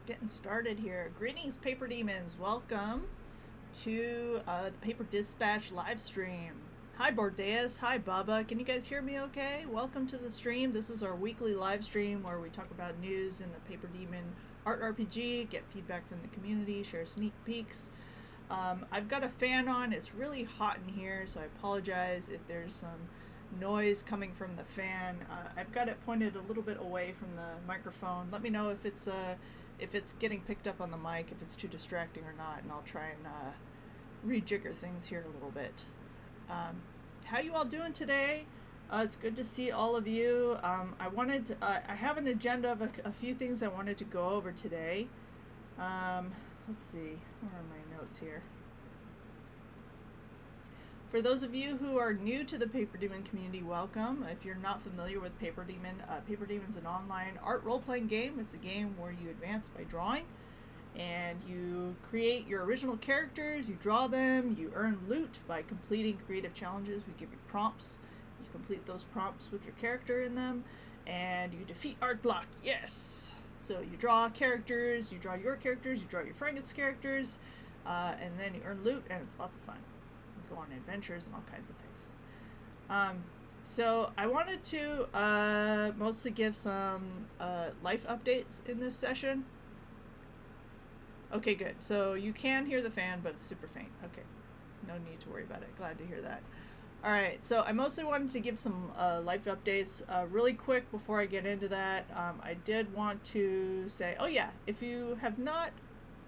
Getting started here. Greetings, Paper Demons. Welcome to the Paper Dispatch live stream. Hi, Bordeas. Hi, Bubba. Can you guys hear me okay? Welcome to the stream. This is our weekly live stream where we talk about news in the PaperDemon Art RPG, get feedback from the community, share sneak peeks. I've got a fan on. It's really hot in here, so I apologize if there's some noise coming from the fan. I've got it pointed a little bit away from the microphone. Let me know if it's getting picked up on the mic, if it's too distracting or not, and I'll try and rejigger things here a little bit. How you all doing today? It's good to see all of you. I have an agenda of a few things I wanted to go over today. Let's see, where are my notes here? For those of you who are new to the PaperDemon community, welcome. If you're not familiar with PaperDemon, PaperDemon's an online art role-playing game. It's a game where you advance by drawing, and you create your original characters, you draw them, you earn loot by completing creative challenges. We give you prompts. You complete those prompts with your character in them, and you defeat art block. Yes! So you draw characters, you draw your characters, you draw your friends' characters, and then you earn loot, and it's lots of fun. Go on adventures and all kinds of things. So I wanted to mostly give some life updates in this session. Okay, good. So you can hear the fan, but it's super faint. Okay, no need to worry about it. Glad to hear that. All right, so I mostly wanted to give some life updates really quick before I get into that. I did want to say, oh yeah, if you have not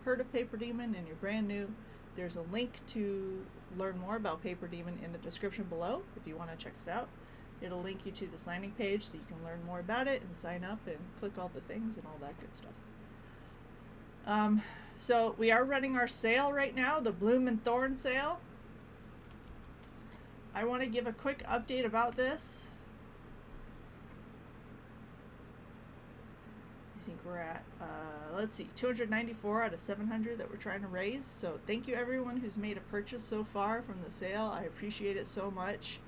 heard of PaperDemon and you're brand new, there's a link to learn more about PaperDemon in the description below if you want to check us out. It'll link you to this landing page so you can learn more about it and sign up and click all the things and all that good stuff. So we are running our sale right now, the Bloom and Thorn sale. I want to give a quick update about this. I think we're at, let's see, 294 out of 700 that we're trying to raise. So thank you everyone who's made a purchase so far from the sale. I appreciate it so much.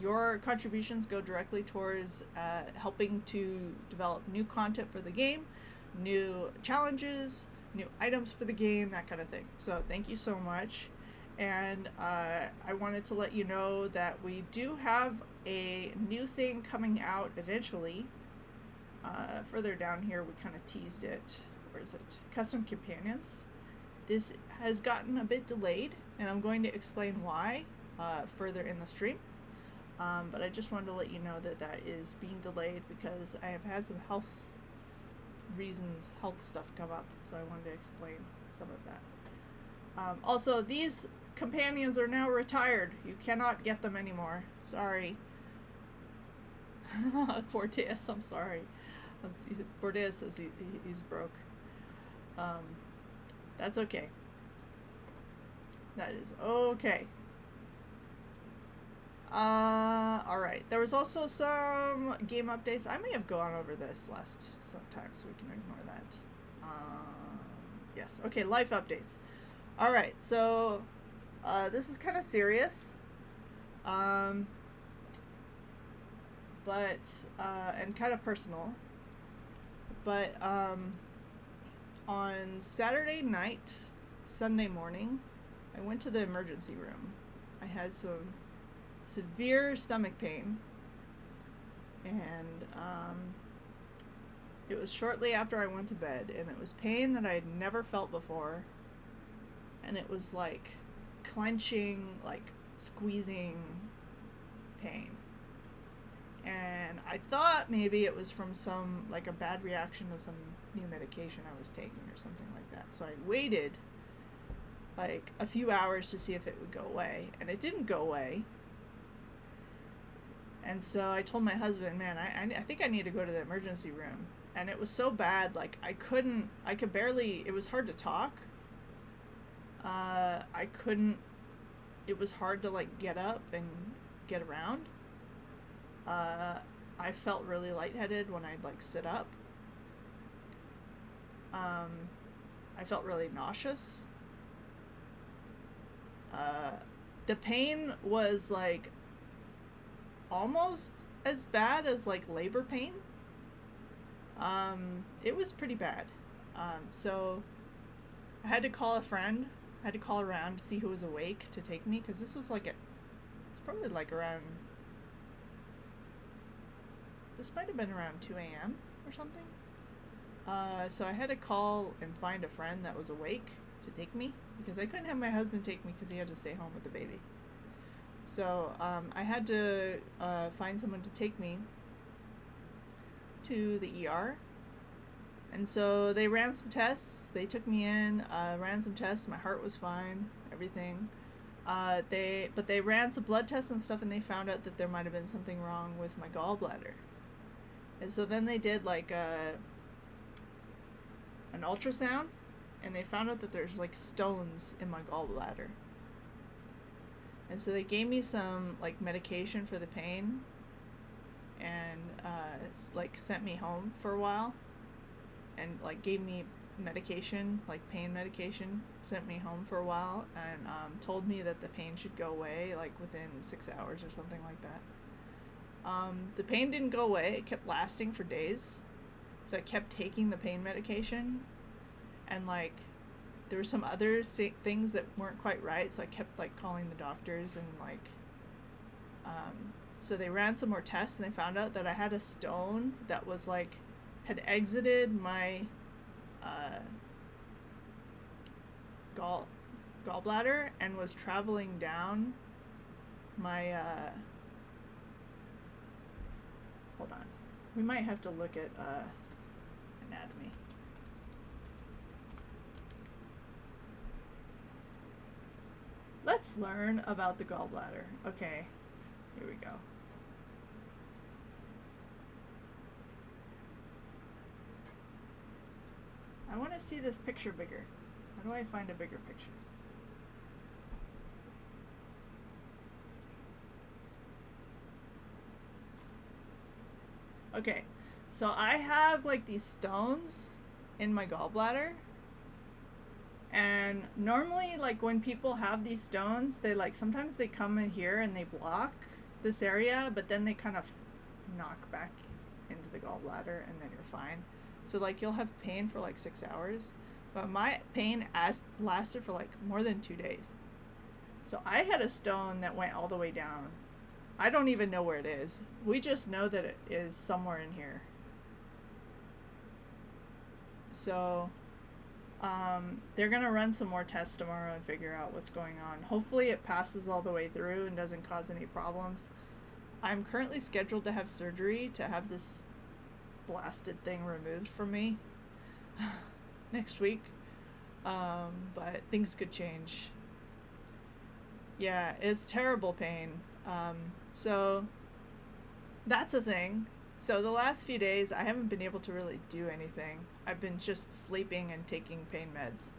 Your contributions go directly towards helping to develop new content for the game, new challenges, new items for the game, that kind of thing. So thank you so much. And I wanted to let you know that we do have a new thing coming out eventually. Further down here, we kind of teased it. Where is it? Custom Companions. This has gotten a bit delayed, and I'm going to explain why further in the stream. But I just wanted to let you know that that is being delayed because I have had some health reasons, health stuff come up, so I wanted to explain some of that. Also, these companions are now retired. You cannot get them anymore. Sorry. Bordeas, I'm sorry. Bordeas says he's broke. That's okay. That is okay. Alright. There was also some game updates. I may have gone over this last time, so we can ignore that. Yes. Okay, life updates. Alright, so this is kind of serious. But and kind of personal. But on Saturday night, Sunday morning, I went to the emergency room. I had some severe stomach pain, and it was shortly after I went to bed, and it was pain that I had never felt before, and it was like clenching, like squeezing pain. And I thought maybe it was from some, like a bad reaction to some new medication I was taking or something like that. So I waited like a few hours to see if it would go away, and it didn't go away. And so I told my husband, man, I think I need to go to the emergency room. And it was so bad, like I could barely, it was hard to talk. It was hard to like get up and get around. I felt really lightheaded when I'd like sit up. I felt really nauseous. The pain was like almost as bad as like labor pain. It was pretty bad. So I had to call a friend. I had to call around to see who was awake to take me, because this was like it's probably like around, this might have been around 2 a.m. or something. So I had to call and find a friend that was awake to take me, because I couldn't have my husband take me because he had to stay home with the baby. So I had to find someone to take me to the ER. And so they ran some tests. They took me in, ran some tests. My heart was fine, everything. But they ran some blood tests and stuff, and they found out that there might have been something wrong with my gallbladder. And so then they did like an ultrasound, and they found out that there's like stones in my gallbladder. And so they gave me some like medication for the pain, and like sent me home for a while, and like gave me medication, like pain medication, sent me home for a while, and told me that the pain should go away like within 6 hours or something like that. The pain didn't go away. It kept lasting for days. So I kept taking the pain medication, and like there were some other things that weren't quite right, so I kept like calling the doctors, and like so they ran some more tests, and they found out that I had a stone that was like had exited my gallbladder and was traveling down my hold on, we might have to look at anatomy. Let's learn about the gallbladder. Okay, here we go. I want to see this picture bigger. How do I find a bigger picture? Okay, so I have like these stones in my gallbladder, and normally like when people have these stones, they like sometimes they come in here and they block this area, but then they kind of knock back into the gallbladder, and then you're fine. So like you'll have pain for like 6 hours, but my pain lasted for like more than 2 days. So I had a stone that went all the way down. I don't even know where it is. We just know that it is somewhere in here. So they're gonna run some more tests tomorrow and figure out what's going on. Hopefully it passes all the way through and doesn't cause any problems. I'm currently scheduled to have surgery to have this blasted thing removed from me next week, but things could change. Yeah, it's terrible pain. So that's a thing. So the last few days I haven't been able to really do anything. I've been just sleeping and taking pain meds.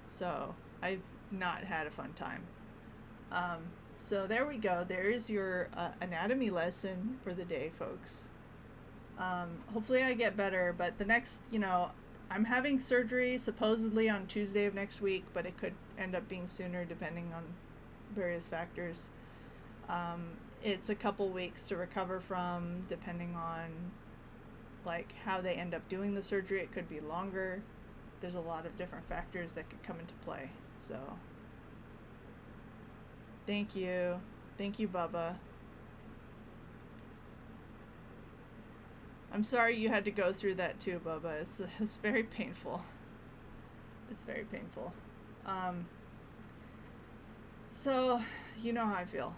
So I've not had a fun time. So there we go. There's your anatomy lesson for the day, folks. Hopefully I get better, but the next, I'm having surgery supposedly on Tuesday of next week, but it could end up being sooner depending on various factors. It's a couple weeks to recover from, depending on like how they end up doing the surgery. It could be longer. There's a lot of different factors that could come into play. So thank you, Bubba. I'm sorry you had to go through that too, Bubba. It's very painful. It's very painful. So you know how I feel.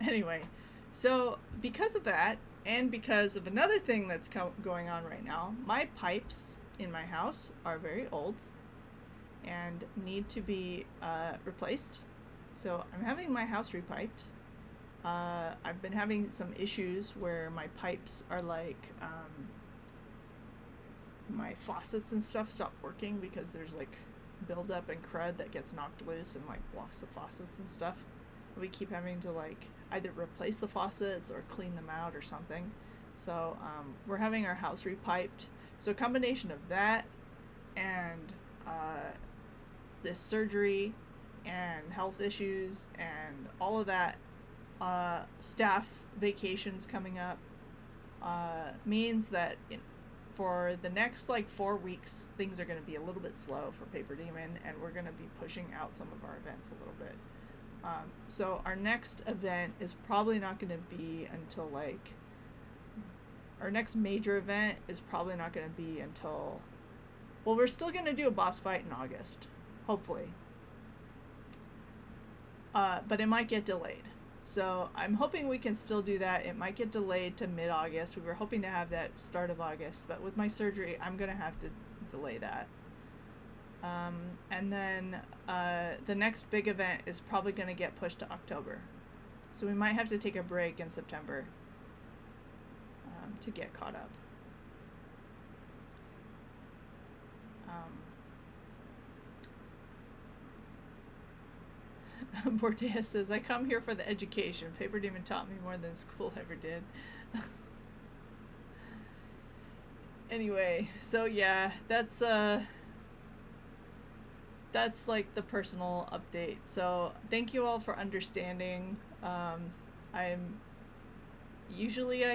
Anyway, so because of that, and because of another thing that's going on right now, my pipes in my house are very old and need to be replaced. So I'm having my house repiped. I've been having some issues where my pipes are like, my faucets and stuff stop working because there's like buildup and crud that gets knocked loose and like blocks the faucets and stuff. We keep having to like either replace the faucets or clean them out or something. So we're having our house repiped. So a combination of that and this surgery and health issues and all of that, staff vacations coming up, means that for the next like 4 weeks, things are going to be a little bit slow for PaperDemon, and we're going to be pushing out some of our events a little bit. So our next event is probably not going to be until like, our next major event is probably not going to be until, well, we're still going to do a boss fight in August, hopefully. But it might get delayed. So I'm hoping we can still do that. It might get delayed to mid-August. We were hoping to have that start of August, but with my surgery, I'm going to have to delay that. And then the next big event is probably going to get pushed to October. So we might have to take a break in September to get caught up. Bordea says, I come here for the education. PaperDemon taught me more than school ever did. Anyway, so yeah, that's like the personal update. So thank you all for understanding. I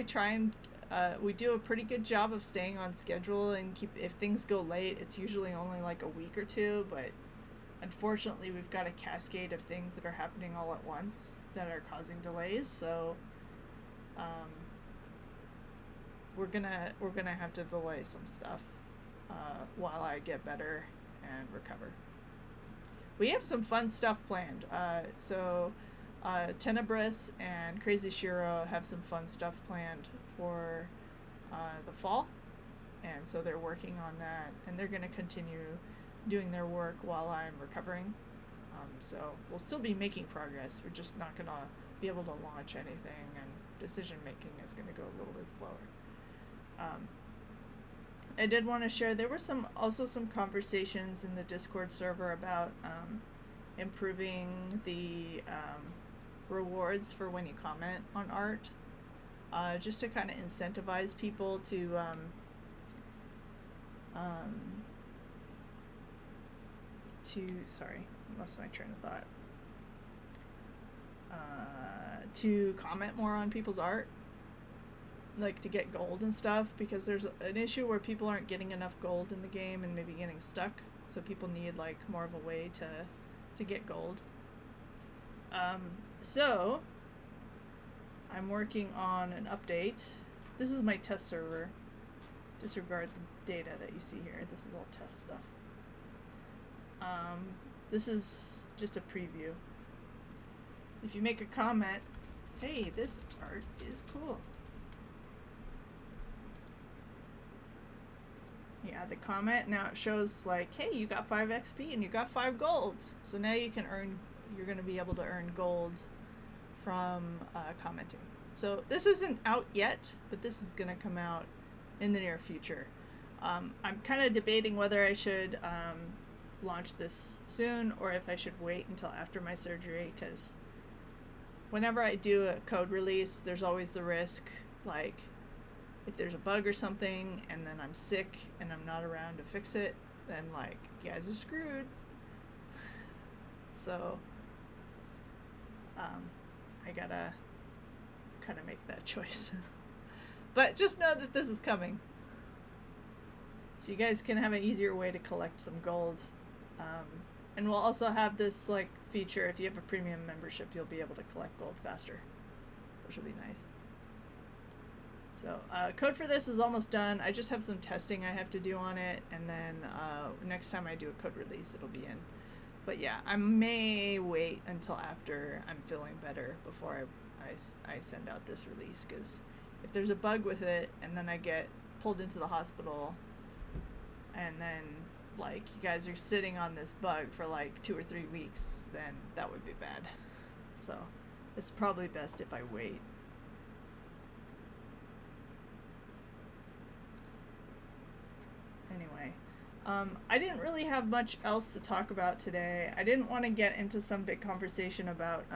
try and we do a pretty good job of staying on schedule and if things go late, it's usually only like a week or two, but unfortunately we've got a cascade of things that are happening all at once that are causing delays. So we're gonna have to delay some stuff while I get better and recover. We have some fun stuff planned. So Tenebris and Crazy Shiro have some fun stuff planned for the fall, and so they're working on that, and they're going to continue doing their work while I'm recovering. So we'll still be making progress. We're just not going to be able to launch anything, and decision making is going to go a little bit slower. I did want to share, there were also some conversations in the Discord server about improving the rewards for when you comment on art, just to kind of incentivize people to sorry, I lost my train of thought, to comment more on people's art, like to get gold and stuff, because there's an issue where people aren't getting enough gold in the game and maybe getting stuck, so people need like more of a way to get gold. So I'm working on an update. This is my test server. Disregard the data that you see here. This is all test stuff. This is just a preview. If you make a comment, hey, this art is cool. Yeah, the comment, now it shows like, hey, you got 5 XP and you got 5 gold. So now you're going to be able to earn gold from commenting. So this isn't out yet, but this is going to come out in the near future. I'm kind of debating whether I should launch this soon or if I should wait until after my surgery, because whenever I do a code release, there's always the risk, like, if there's a bug or something and then I'm sick and I'm not around to fix it, then like, you guys are screwed. So I gotta kind of make that choice. But just know that this is coming, so you guys can have an easier way to collect some gold. And we'll also have this like feature, if you have a premium membership, you'll be able to collect gold faster, which will be nice. So code for this is almost done. I just have some testing I have to do on it, and then next time I do a code release, it'll be in. But yeah, I may wait until after I'm feeling better before I send out this release, because if there's a bug with it and then I get pulled into the hospital and then like you guys are sitting on this bug for like 2 or 3 weeks, then that would be bad. So it's probably best if I wait. Anyway, I didn't really have much else to talk about today. I didn't want to get into some big conversation about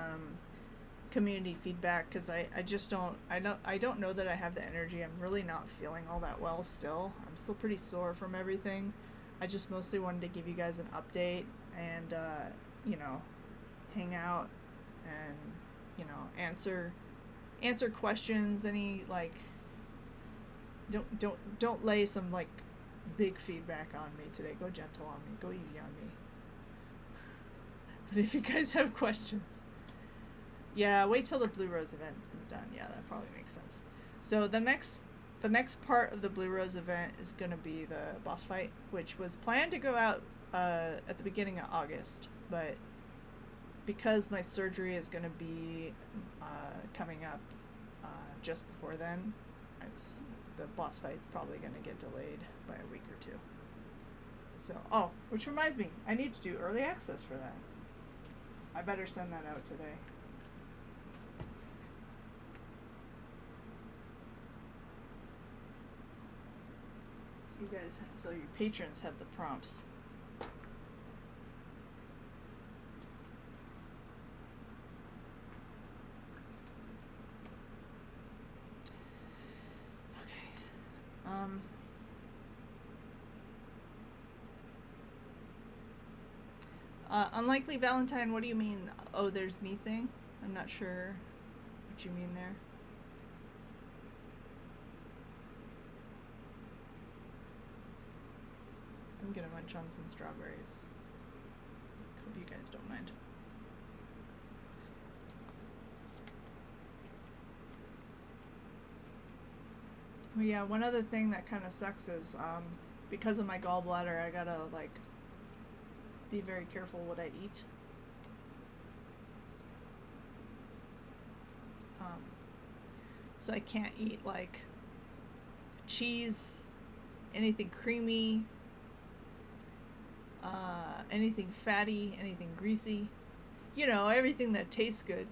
community feedback, because I don't know that I have the energy. I'm really not feeling all that well still. I'm still pretty sore from everything. I just mostly wanted to give you guys an update and you know, hang out and, you know, answer questions, any like Don't lay some like big feedback on me today. Go gentle on me. Go easy on me. But if you guys have questions, yeah, wait till the Blue Rose event is done. Yeah, that probably makes sense. So the next part of the Blue Rose event is going to be the boss fight, which was planned to go out at the beginning of August, but because my surgery is going to be coming up just before then, the boss fight's probably going to get delayed by a week or two. So, oh, which reminds me, I need to do early access for that. I better send that out today. So your patrons have the prompts. Unlikely Valentine, what do you mean? Oh, there's me thing? I'm not sure what you mean there. I'm gonna munch on some strawberries. Hope you guys don't mind. Well, yeah, one other thing that kind of sucks is because of my gallbladder, I gotta like be very careful what I eat. So I can't eat like cheese, anything creamy, anything fatty, anything greasy. You know, everything that tastes good.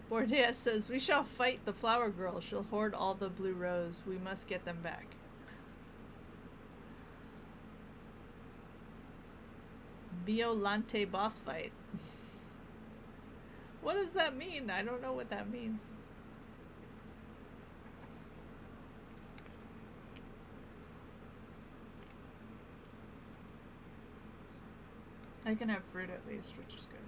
Bordeaux says, "We shall fight the flower girl. She'll hoard all the blue rose. We must get them back." Violante boss fight. What does that mean? I don't know what that means. I can have fruit at least, which is good.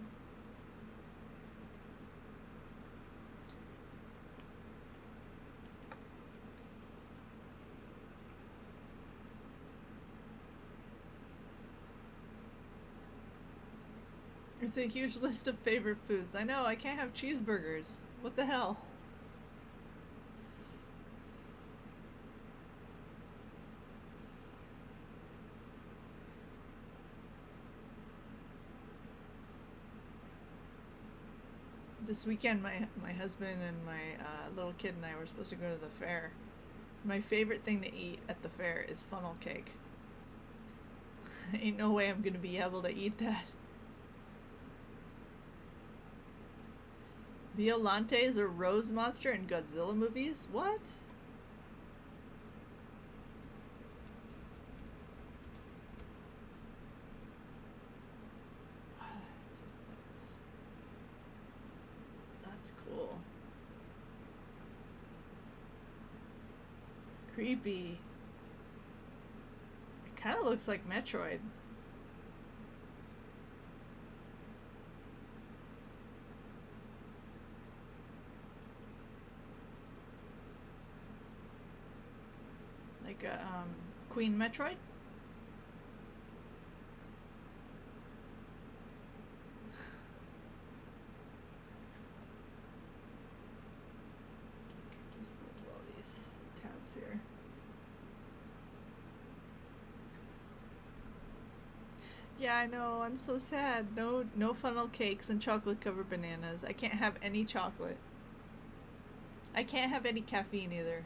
It's a huge list of favorite foods. I know, I can't have cheeseburgers. What the hell? This weekend, my husband and my little kid and I were supposed to go to the fair. My favorite thing to eat at the fair is funnel cake. Ain't no way I'm gonna be able to eat that. Violante is a rose monster in Godzilla movies? What? What is this? That's cool. Creepy. It kind of looks like Metroid. Like a Queen Metroid? Let's close all these tabs here. Yeah, I know. I'm so sad. No funnel cakes and chocolate covered bananas. I can't have any chocolate. I can't have any caffeine either.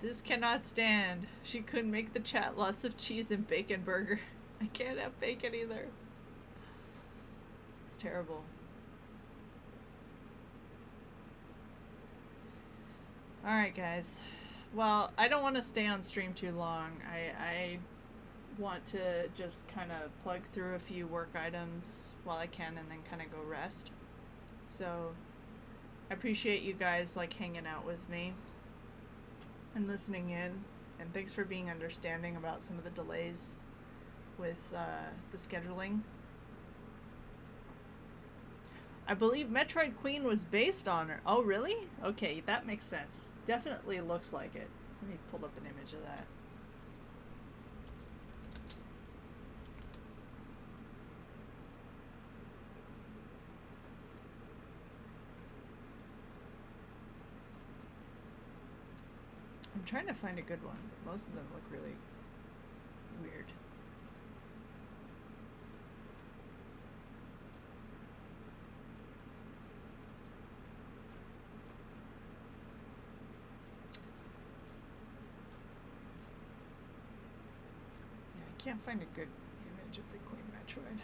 This cannot stand. She couldn't make the chat. Lots of cheese and bacon burger. I can't have bacon either. It's terrible. Alright, guys. Well, I don't want to stay on stream too long. I want to just kind of plug through a few work items while I can and then kind of go rest. So, I appreciate you guys like hanging out with me and listening in, and thanks for being understanding about some of the delays with the scheduling. I believe Metroid Queen was based on her. Oh, really? Okay, that makes sense. Definitely looks like it. Let me pull up an image of that. I'm trying to find a good one, but most of them look really weird. Yeah, I can't find a good image of the Queen Metroid.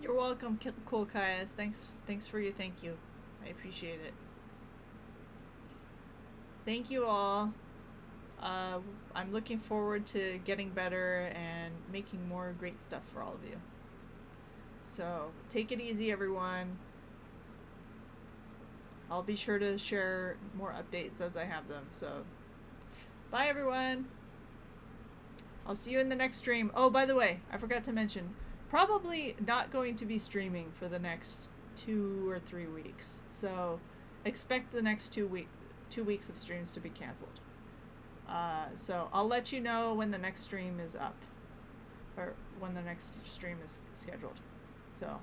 You're welcome, Cool Kaias. Thanks for your thank you. I appreciate it. Thank you all. I'm looking forward to getting better and making more great stuff for all of you. So take it easy, everyone. I'll be sure to share more updates as I have them. So bye, everyone. I'll see you in the next stream. Oh, by the way, I forgot to mention, probably not going to be streaming for the next 2 or 3 weeks. So expect the next 2 weeks of streams to be canceled. So I'll let you know when the next stream is up, or when the next stream is scheduled. So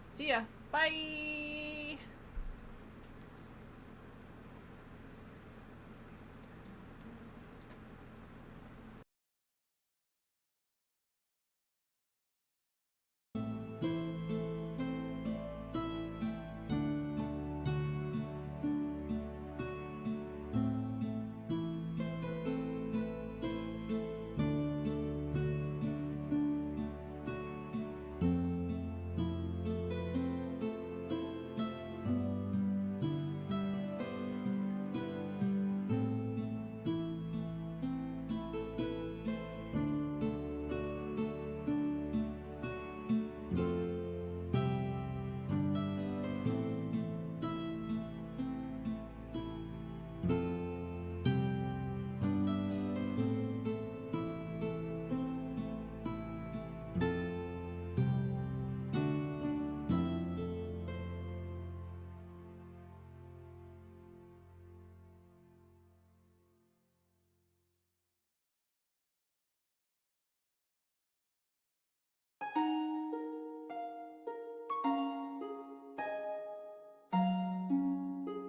see ya. Bye.